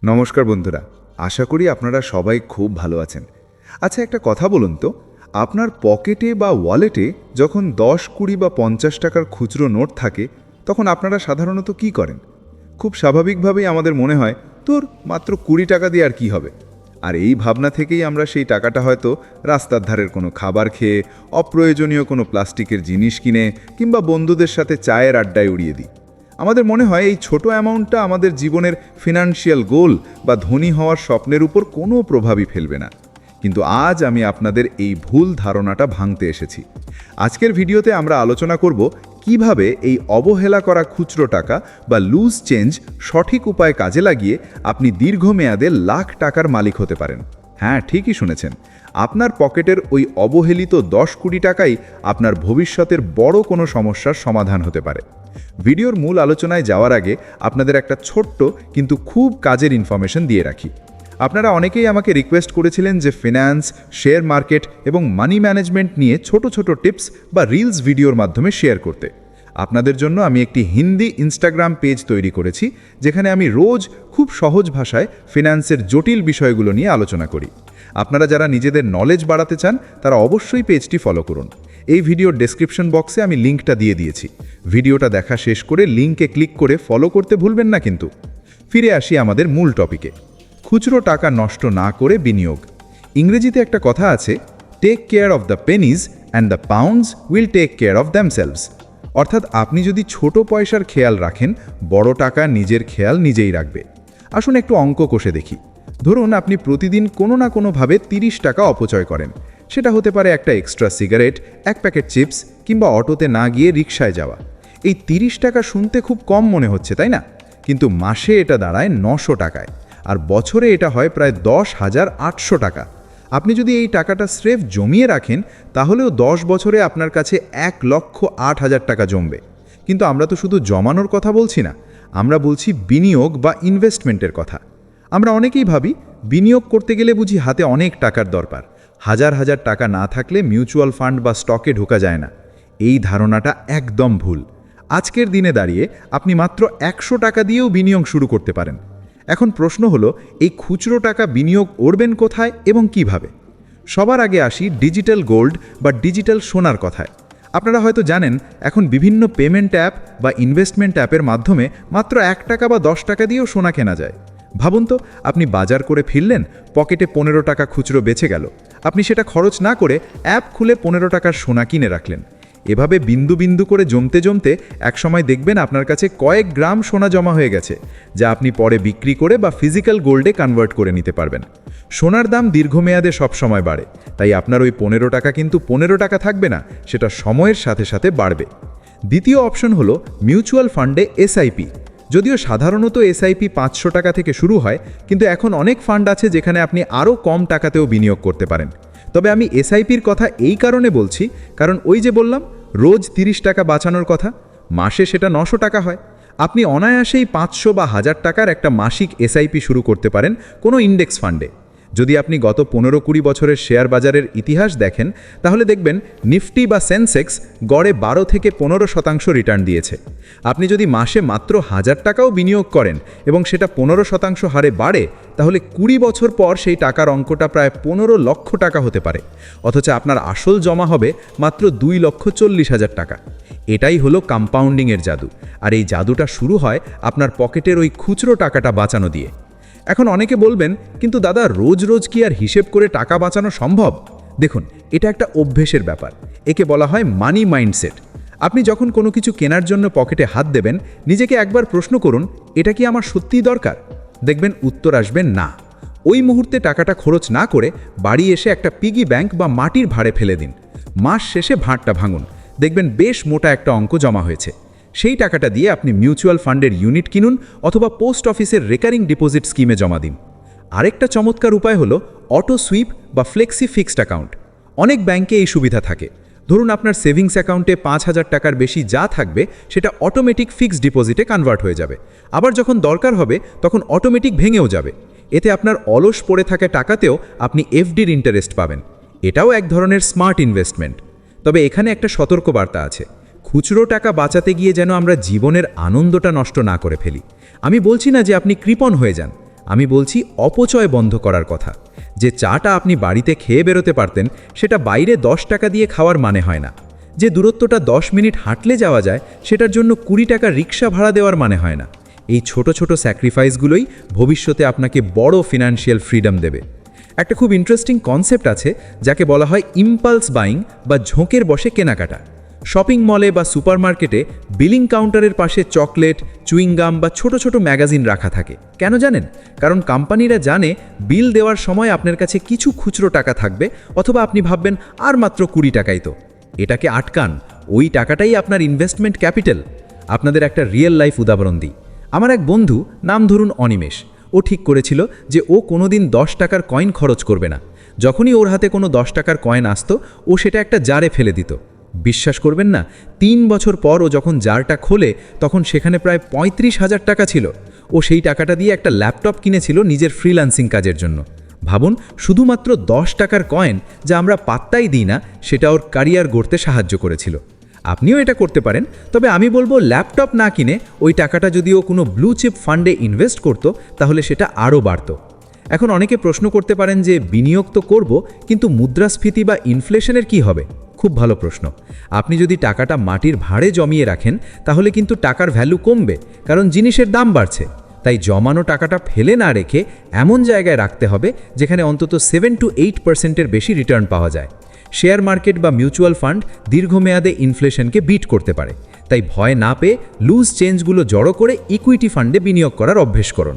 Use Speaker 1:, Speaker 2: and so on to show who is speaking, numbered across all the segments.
Speaker 1: নমস্কার বন্ধুরা, আশা করি আপনারা সবাই খুব ভালো আছেন। আচ্ছা, একটা কথা বলুন তো, আপনার পকেটে বা ওয়ালেটে যখন 10, 20 বা 50 টাকার খুচরো নোট থাকে, তখন আপনারা সাধারণত কি করেন? খুব স্বাভাবিকভাবেই আমাদের মনে হয়, তোর মাত্র 20 টাকা দিয়ে আর কি হবে। আর এই ভাবনা থেকেই আমরা সেই টাকাটা হয়তো রাস্তার ধারের কোনো খাবার খেয়ে, অপ্রয়োজনীয় কোনো প্লাস্টিকের জিনিস কিনে কিংবা বন্ধুদের সাথে চায়ের আড্ডায় উড়িয়ে দিই। আমাদের মনে হয় এই ছোট অ্যামাউন্টটা আমাদের জীবনের ফিনান্সিয়াল গোল বা ধনী হওয়ার স্বপ্নের উপর কোনো প্রভাবই ফেলবে না। কিন্তু আজ আমি আপনাদের এই ভুল ধারণাটা ভাঙতে এসেছি। আজকের ভিডিওতে আমরা আলোচনা করব কিভাবে এই অবহেলা করা খুচরো টাকা বা লুজ চেঞ্জ সঠিক উপায়ে কাজে লাগিয়ে আপনি দীর্ঘমেয়াদে লাখ টাকার মালিক হতে পারেন। হ্যাঁ, ঠিকই শুনেছেন, আপনার পকেটের ওই অবহেলিত 10-20 টাকাই আপনার ভবিষ্যতের বড় কোনো সমস্যার সমাধান হতে পারে। ভিডিওর মূল আলোচনায় যাওয়ার আগে আপনাদের একটা ছোট্ট কিন্তু খুব কাজের ইনফরমেশন দিয়ে রাখি। আপনারা অনেকেই আমাকে রিকোয়েস্ট করেছিলেন যে ফিন্যান্স, শেয়ার মার্কেট এবং মানি ম্যানেজমেন্ট নিয়ে ছোট ছোট টিপস বা রিলস ভিডিওর মাধ্যমে শেয়ার করতে। আপনাদের জন্য আমি একটি হিন্দি ইনস্টাগ্রাম পেজ তৈরি করেছি, যেখানে আমি রোজ খুব সহজ ভাষায় ফিন্যান্সের জটিল বিষয়গুলো নিয়ে আলোচনা করি। আপনারা যারা নিজেদের নলেজ বাড়াতে চান, তারা অবশ্যই পেজটি ফলো করুন। এই ভিডিওর ডেসক্রিপশন বক্সে আমি লিঙ্কটা দিয়ে দিয়েছি। ভিডিওটা দেখা শেষ করে লিঙ্কে ক্লিক করে ফলো করতে ভুলবেন না কিন্তু। ফিরে আসি আমাদের মূল টপিকে, খুচরো টাকা নষ্ট না করে বিনিয়োগ। ইংরেজিতে একটা কথা আছে, take care of the pennies and the pounds will take care of themselves. অর্থাৎ আপনি যদি ছোট পয়সার খেয়াল রাখেন, বড় টাকা নিজের খেয়াল নিজেই রাখবে। আসুন একটু অঙ্ক কষে দেখি। ধরুন আপনি প্রতিদিন কোনো না কোনোভাবে 30 টাকা অপচয় করেন। সেটা হতে পারে একটা এক্সট্রা সিগারেট, এক প্যাকেট চিপস কিংবা অটোতে না গিয়ে রিকশায় যাওয়া। এই 30 টাকা শুনতে খুব কম মনে হচ্ছে, তাই না? কিন্তু মাসে এটা দাঁড়ায় 900 টাকায়, আর বছরে এটা হয় প্রায় 10,800 টাকা। আপনি যদি এই টাকাটা স্রেফ জমিয়ে রাখেন, তাহলেও 10 বছরে আপনার কাছে 1,08,000 টাকা জমবে। কিন্তু আমরা তো শুধু জমানোর কথা বলছি না, আমরা বলছি বিনিয়োগ বা ইনভেস্টমেন্টের কথা। আমরা অনেকেই ভাবি বিনিয়োগ করতে গেলে বুঝি হাতে অনেক টাকার দরকার, হাজার হাজার টাকা না থাকলে মিউচুয়াল ফান্ড বা স্টকে ঢোকা যায় না। এই ধারণাটা একদম ভুল। আজকের দিনে দাঁড়িয়ে আপনি মাত্র 100 টাকা দিয়েও বিনিয়োগ শুরু করতে পারেন। এখন প্রশ্ন হলো, এই খুচরো টাকা বিনিয়োগ করবেন কোথায় এবং কিভাবে? সবার আগে আসি ডিজিটাল গোল্ড বা ডিজিটাল সোনার কথায়। আপনারা হয়তো জানেন, এখন বিভিন্ন পেমেন্ট অ্যাপ বা ইনভেস্টমেন্ট অ্যাপের মাধ্যমে মাত্র 1 টাকা বা 10 টাকা দিয়েও সোনা কেনা যায়। ভাবুন তো, আপনি বাজার করে ফিরলেন, পকেটে 15 টাকা খুচরো বেঁচে গেল। আপনি সেটা খরচ না করে অ্যাপ খুলে 15 টাকার সোনা কিনে রাখলেন। এভাবে বিন্দু বিন্দু করে জমতে জমতে একসময় দেখবেন আপনার কাছে কয়েক গ্রাম সোনা জমা হয়ে গেছে, যা আপনি পরে বিক্রি করে বা ফিজিক্যাল গোল্ডে কনভার্ট করে নিতে পারবেন। সোনার দাম দীর্ঘমেয়াদে সবসময় বাড়ে, তাই আপনার ওই 15 টাকা কিন্তু 15 টাকা থাকবে না, সেটা সময়ের সাথে সাথে বাড়বে। দ্বিতীয় অপশন হলো মিউচুয়াল ফান্ডে এসআইপি। যদিও সাধারণত এসআইপি 500 টাকা থেকে শুরু হয়, কিন্তু এখন অনেক ফান্ড আছে যেখানে আপনি আরও কম টাকাতেও বিনিয়োগ করতে পারেন। তবে আমি এসআইপির কথা এই কারণে বলছি, কারণ ওই যে বললাম রোজ 30 টাকা বাঁচানোর কথা, মাসে সেটা 900 টাকা হয়। আপনি অনায়াসেই 500 বা 1000 টাকার একটা মাসিক এসআইপি শুরু করতে পারেন কোনো ইন্ডেক্স ফান্ডে। যদি আপনি গত 15-20 বছরের শেয়ার বাজারের ইতিহাস দেখেন, তাহলে দেখবেন নিফটি বা সেন্সেক্স গড়ে 12 থেকে 15% রিটার্ন দিয়েছে। আপনি যদি মাসে মাত্র 1000 টাকাও বিনিয়োগ করেন এবং সেটা 15% হারে বাড়ে, তাহলে 20 বছর পর সেই টাকার অঙ্কটা প্রায় 15 লক্ষ টাকা হতে পারে। অথচ আপনার আসল জমা হবে মাত্র 2,40,000 টাকা। এটাই হলো কম্পাউন্ডিংয়ের জাদু। আর এই জাদুটা শুরু হয় আপনার পকেটের ওই খুচরো টাকাটা বাঁচানো দিয়ে। এখন অনেকে বলবেন, কিন্তু দাদা, রোজ রোজ কি আর হিসেব করে টাকা বাঁচানো সম্ভব? দেখুন, এটা একটা অভ্যেসের ব্যাপার। একে বলা হয় মানি মাইন্ডসেট। আপনি যখন কোনো কিছু কেনার জন্য পকেটে হাত দেবেন, নিজেকে একবার প্রশ্ন করুন, এটা কি আমার সত্যিই দরকার? দেখবেন উত্তর আসবে না। ওই মুহূর্তে টাকাটা খরচ না করে বাড়ি এসে একটা পিগি ব্যাংক বা মাটির ভাঁড়ে ফেলে দিন। মাস শেষে ভাঁড়টা ভাঙুন, দেখবেন বেশ মোটা একটা অঙ্ক জমা হয়েছে। সেই টাকাটা দিয়ে আপনি মিউচুয়াল ফান্ডের ইউনিট কিনুন অথবা পোস্ট অফিসের রেকারিং ডিপোজিট স্কিমে জমা দিন। আরেকটা চমৎকার উপায় হলো অটো সুইপ বা ফ্লেক্সি ফিক্সড অ্যাকাউন্ট। অনেক ব্যাংকে এই সুবিধা থাকে। ধরুন আপনার সেভিংস অ্যাকাউন্টে 5,000 টাকার বেশি যা থাকবে সেটা অটোমেটিক ফিক্সড ডিপোজিটে কনভার্ট হয়ে যাবে। আবার যখন দরকার হবে তখন অটোমেটিক ভেঙেও যাবে। এতে আপনার অলস পড়ে থাকা টাকাতেও আপনি এফডির ইন্টারেস্ট পাবেন। এটাও এক ধরনের স্মার্ট ইনভেস্টমেন্ট। তবে এখানে একটা সতর্কবার্তা আছে, খুচরো টাকা বাঁচাতে গিয়ে যেন আমরা জীবনের আনন্দটা নষ্ট না করে ফেলি। আমি বলছি না যে আপনি কৃপণ হয়ে যান,
Speaker 2: আমি বলছি অপচয় বন্ধ করার কথা। যে চাটা আপনি বাড়িতে খেয়ে বেরোতে পারতেন, সেটা বাইরে 10 টাকা দিয়ে খাওয়ার মানে হয় না। যে দূরত্বটা 10 মিনিট হাঁটলে যাওয়া যায়, সেটার জন্য 20 টাকা রিক্সা ভাড়া দেওয়ার মানে হয় না। এই ছোট ছোট স্যাক্রিফাইসগুলোই ভবিষ্যতে আপনাকে বড় ফিনান্সিয়াল ফ্রিডম দেবে। একটা খুব ইন্টারেস্টিং কনসেপ্ট আছে, যাকে বলা হয় ইম্পালস বাইং বা ঝোঁকের বশে কেনাকাটা। শপিং মলে বা সুপারমার্কেটে বিলিং কাউন্টারের পাশে চকলেট, চুইংগাম বা ছোট ছোট ম্যাগাজিন রাখা থাকে। কেন জানেন? কারণ কোম্পানিরা জানে বিল দেওয়ার সময় আপনার কাছে কিছু খুচরো টাকা থাকবে, অথবা আপনি ভাববেন আর মাত্র 20 টাকাই তো। এটাকে আটকান, ওই টাকাটাই আপনার ইনভেস্টমেন্ট ক্যাপিটাল। আপনাদের একটা রিয়েল লাইফ উদাহরণ দিই। আমার এক বন্ধু, নাম ধরুন অনিমেষ, ও ঠিক করেছিল যে ও কোনোদিন 10 টাকার কয়েন খরচ করবে না। যখনই ওর হাতে কোনো 10 টাকার কয়েন আসতো, ও সেটা একটা জারে ফেলে দিত। বিশ্বাস করবেন না, 3 বছর পর ও যখন জারটা খোলে, তখন সেখানে প্রায় 35,000 টাকা ছিল। ও সেই টাকাটা দিয়ে একটা ল্যাপটপ কিনেছিল নিজের ফ্রিল্যান্সিং কাজের জন্য। ভাবুন, শুধুমাত্র 10 টাকার কয়েন, যা আমরা পাত্তাই দিই না, সেটা ওর ক্যারিয়ার গড়তে সাহায্য করেছিল। আপনিও এটা করতে পারেন, তবে আমি বলবো ল্যাপটপ না কিনে ওই টাকাটা যদি ও কোনো ব্লু চিপ ফান্ডে ইনভেস্ট করত, তাহলে সেটা আরও বাড়ত। এখন অনেকে প্রশ্ন করতে পারেন যে বিনিয়োগ তো করব, কিন্তু মুদ্রাস্ফীতি বা ইনফ্লেশনের কি হবে? খুব ভালো প্রশ্ন। আপনি যদি টাকাটা মাটির ভাঁড়ে জমিয়ে রাখেন, তাহলে কিন্তু টাকার ভ্যালু কমবে, কারণ জিনিসের দাম বাড়ছে। তাই জমানো টাকাটা ফেলে না রেখে এমন জায়গায় রাখতে হবে যেখানে অন্তত 7 to 8% বেশি রিটার্ন পাওয়া যায়। শেয়ার মার্কেট বা মিউচুয়াল ফান্ড দীর্ঘমেয়াদে ইনফ্লেশনকে বিট করতে পারে। তাই ভয় না পেয়ে লুজ চেঞ্জগুলো জড়ো করে ইকুইটি ফান্ডে বিনিয়োগ করার অভ্যেস করুন।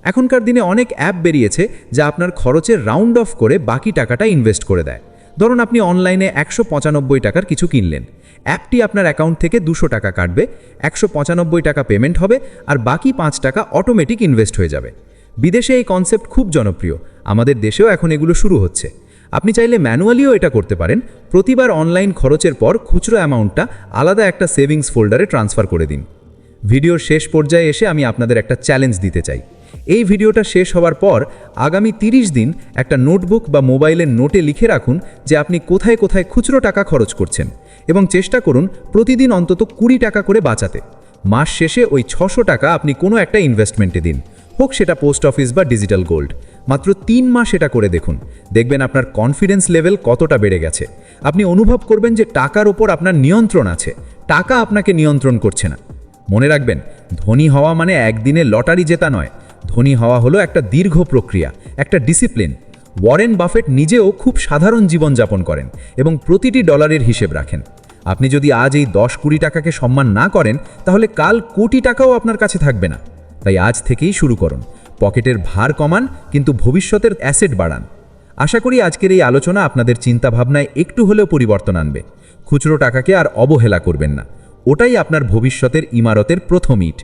Speaker 2: এখনকার দিনে অনেক অ্যাপ বেরিয়েছে যা আপনার খরচের রাউন্ড অফ করে বাকি টাকাটা ইনভেস্ট করে দেয়। ধরুন আপনি অনলাইনে 195 টাকার কিছু কিনলেন। অ্যাপটি আপনার অ্যাকাউন্ট থেকে 200 টাকা কাটবে, 195 টাকা পেমেন্ট হবে, আর বাকি 5 টাকা অটোমেটিক ইনভেস্ট হয়ে যাবে। বিদেশে এই কনসেপ্ট খুব জনপ্রিয়, আমাদের দেশেও এখন এগুলো শুরু হচ্ছে। আপনি চাইলে ম্যানুয়ালিও এটা করতে পারেন। প্রতিবার অনলাইন খরচের পর খুচরো অ্যামাউন্টটা আলাদা একটা সেভিংস ফোল্ডারে ট্রান্সফার করে দিন। ভিডিওর শেষ পর্যায়ে এসে আমি আপনাদের একটা চ্যালেঞ্জ দিতে চাই। এই ভিডিওটা শেষ হওয়ার পর আগামী 30 দিন একটা নোটবুক বা মোবাইলের নোটে লিখে রাখুন যে আপনি কোথায় কোথায় খুচরো টাকা খরচ করছেন, এবং চেষ্টা করুন প্রতিদিন অন্তত 20 টাকা করে বাঁচাতে। মাস শেষে ওই 600 টাকা আপনি কোনো একটা ইনভেস্টমেন্টে দিন, হোক সেটা পোস্ট অফিস বা ডিজিটাল গোল্ড। মাত্র 3 মাস এটা করে দেখুন, দেখবেন আপনার কনফিডেন্স লেভেল কতটা বেড়ে গেছে। আপনি অনুভব করবেন যে টাকার ওপর আপনার নিয়ন্ত্রণ আছে, টাকা আপনাকে নিয়ন্ত্রণ করছে না। মনে রাখবেন, ধনী হওয়া মানে একদিনে লটারি জেতা নয়। ধনী হওয়া হলো একটা দীর্ঘ প্রক্রিয়া, একটা ডিসিপ্লিন। ওয়ারেন বাফেট নিজেও খুব সাধারণ জীবনযাপন করেন এবং প্রতিটি ডলারের হিসেব রাখেন। আপনি যদি আজ এই 10-20 টাকাকে সম্মান না করেন, তাহলে কাল কোটি টাকাও আপনার কাছে থাকবে না। তাই আজ থেকেই শুরু করুন। পকেটের ভার কমান, কিন্তু ভবিষ্যতের অ্যাসেট বাড়ান। আশা করি আজকের এই আলোচনা আপনাদের চিন্তাভাবনায় একটু হলেও পরিবর্তন আনবে। খুচরো টাকাকে আর অবহেলা করবেন না, ওটাই আপনার ভবিষ্যতের ইমারতের প্রথম ইট।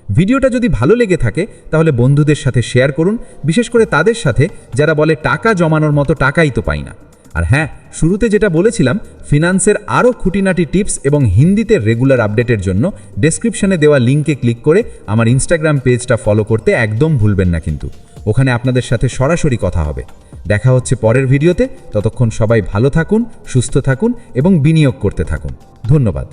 Speaker 2: ভিডিওটা যদি ভালো লেগে থাকে, তাহলে বন্ধুদের সাথে শেয়ার করুন, বিশেষ করে তাদের সাথে যারা বলে টাকা জমানোর মতো টাকাই তো পাই না। আর হ্যাঁ, শুরুতে যেটা বলেছিলাম, ফিনান্সের আরও খুঁটিনাটি টিপস এবং হিন্দিতে রেগুলার আপডেটের জন্য ডেসক্রিপশনে দেওয়া লিঙ্কে ক্লিক করে আমার ইনস্টাগ্রাম পেজটা ফলো করতে একদম ভুলবেন না। কিন্তু ওখানে আপনাদের সাথে সরাসরি কথা হবে। দেখা হচ্ছে পরের ভিডিওতে। ততক্ষণ সবাই ভালো থাকুন, সুস্থ থাকুন এবং বিনিয়োগ করতে থাকুন। ধন্যবাদ।